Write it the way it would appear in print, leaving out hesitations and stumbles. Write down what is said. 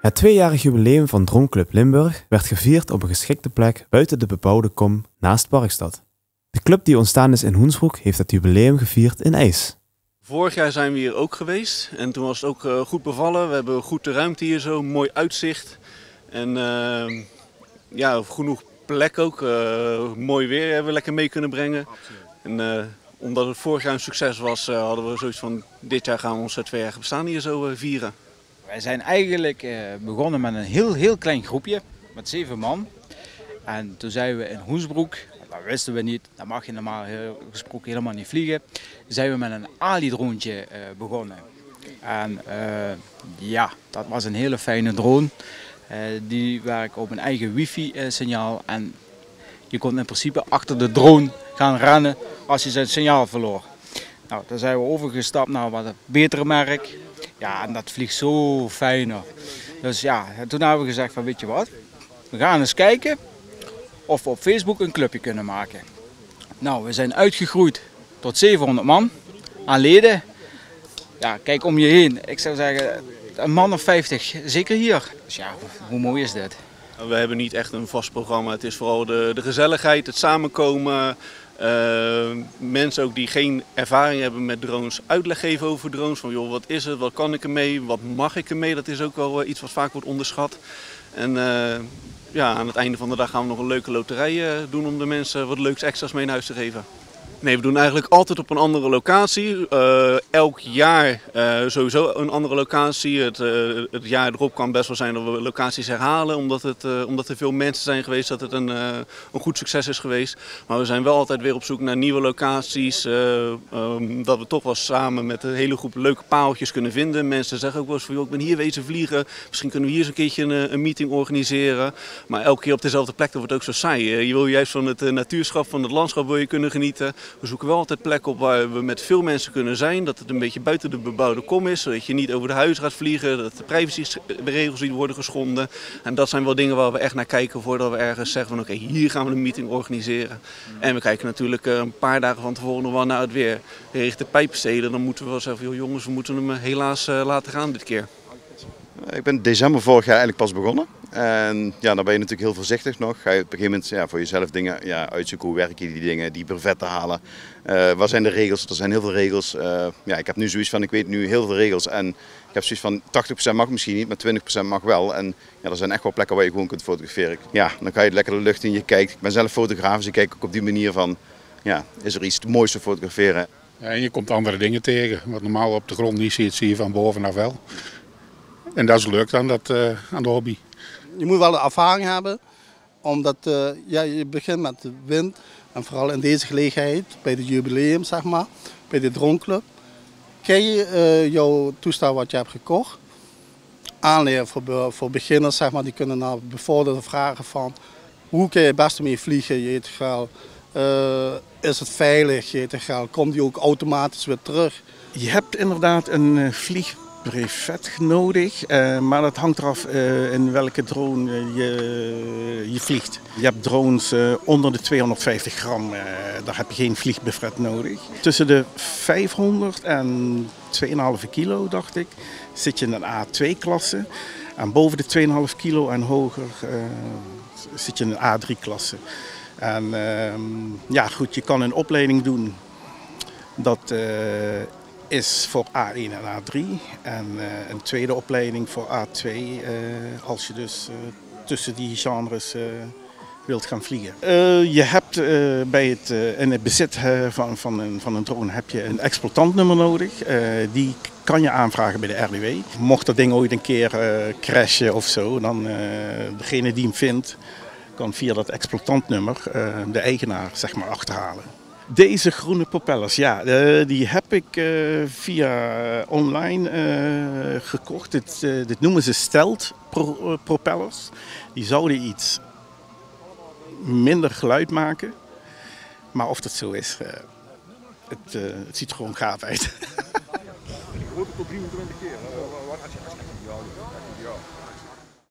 Het tweejarig jubileum van Droneclub Limburg werd gevierd op een geschikte plek buiten de bebouwde kom naast Parkstad. De club die ontstaan is in Hoensbroek heeft het jubileum gevierd in ijs. Vorig jaar zijn we hier ook geweest en toen was het ook goed bevallen. We hebben goed de ruimte hier zo, mooi uitzicht en ja, genoeg plek ook. Mooi weer hebben we lekker mee kunnen brengen. En, omdat het vorig jaar een succes was, hadden we zoiets van dit jaar gaan we ons 2-jarig bestaan hier zo vieren. Wij zijn eigenlijk begonnen met een heel klein groepje, met 7 man. En toen zijn we in Hoensbroek, dat wisten we niet, daar mag je normaal gesproken helemaal niet vliegen. Zijn we met een Ali-droontje begonnen. En ja, dat was een hele fijne drone. Die werkt op een eigen wifi-signaal. En je kon in principe achter de drone gaan rennen als je zijn signaal verloor. Nou, daar zijn we overgestapt naar wat een betere merk. Ja, en dat vliegt zo fijner. Dus ja, toen hebben we gezegd van weet je wat, we gaan eens kijken of we op Facebook een clubje kunnen maken. Nou, we zijn uitgegroeid tot 700 man aan leden. Ja, kijk om je heen. Ik zou zeggen, een man of 50, zeker hier. Dus ja, hoe mooi is dit? We hebben niet echt een vast programma. Het is vooral de gezelligheid, het samenkomen. Mensen ook die geen ervaring hebben met drones uitleg geven over drones. Van joh, wat is het, wat kan ik ermee, wat mag ik ermee? Dat is ook wel iets wat vaak wordt onderschat. En ja, aan het einde van de dag gaan we nog een leuke loterij doen om de mensen wat leuks extra's mee naar huis te geven. Nee, we doen eigenlijk altijd op een andere locatie. Elk jaar sowieso een andere locatie. Het jaar erop kan best wel zijn dat we locaties herhalen. Omdat er veel mensen zijn geweest, dat het een goed succes is geweest. Maar we zijn wel altijd weer op zoek naar nieuwe locaties. Dat we toch wel samen met een hele groep leuke paaltjes kunnen vinden. Mensen zeggen ook wel eens van, joh, ik ben hier wezen vliegen. Misschien kunnen we hier eens een keertje een meeting organiseren. Maar elke keer op dezelfde plek, dat wordt ook zo saai. Je wil juist van het natuurschap, van het landschap wil je kunnen genieten. We zoeken wel altijd plekken op waar we met veel mensen kunnen zijn. Dat het een beetje buiten de bebouwde kom is. Zodat je niet over de huis gaat vliegen. Dat de privacyregels niet worden geschonden. En dat zijn wel dingen waar we echt naar kijken voordat we ergens zeggen van oké, hier gaan we een meeting organiseren. En we kijken natuurlijk een paar dagen van tevoren nog wel naar het weer. Regent de pijpenstelen, dan moeten we wel zeggen joh, jongens, we moeten hem helaas laten gaan dit keer. Ik ben december vorig jaar eigenlijk pas begonnen. En ja, dan ben je natuurlijk heel voorzichtig nog. Ga je op een gegeven moment voor jezelf dingen uitzoeken. Hoe werken die dingen, die brevetten halen. Wat zijn de regels? Er zijn heel veel regels. Ja, ik heb nu zoiets van, ik weet nu heel veel regels. En ik heb zoiets van 80% mag misschien niet, maar 20% mag wel. En ja, er zijn echt wel plekken waar je gewoon kunt fotograferen. Ja, dan ga je lekker de lucht in, je kijkt. Ik ben zelf fotograaf, dus ik kijk ook op die manier van, ja, is er iets moois te fotograferen. Ja, en je komt andere dingen tegen. Wat normaal op de grond niet ziet, zie je van bovenaf wel. En dat is leuk aan de hobby. Je moet wel de ervaring hebben, omdat ja, je begint met de wind. En vooral in deze gelegenheid, bij het jubileum, zeg maar, bij de Droneclub. Ken je jouw toestel wat je hebt gekocht? Aanleren voor beginners, zeg maar, die kunnen naar bevorderde vragen van hoe kun je het beste mee vliegen, jetegel. Is het veilig, jetegel? Komt die ook automatisch weer terug? Je hebt inderdaad een vliegbrevet nodig, maar dat hangt eraf in welke drone je vliegt. Je hebt drones onder de 250 gram, daar heb je geen vliegbrevet nodig. Tussen de 500 en 2,5 kilo, dacht ik, zit je in een A2-klasse. En boven de 2,5 kilo en hoger zit je in een A3-klasse. En ja, goed, je kan een opleiding doen. Dat is voor A1 en A3 en een tweede opleiding voor A2 als je dus tussen die genres wilt gaan vliegen. Je hebt in het bezit van een drone heb je een exploitantnummer nodig. Die kan je aanvragen bij de RDW. Mocht dat ding ooit een keer crashen of zo, dan degene die hem vindt kan via dat exploitantnummer de eigenaar zeg maar achterhalen. Deze groene propellers, ja, die heb ik via online gekocht. Dit noemen ze stealth propellers. Die zouden iets minder geluid maken. Maar of dat zo is, het ziet er gewoon gaaf uit. Grote tot 23 keer. Wat als je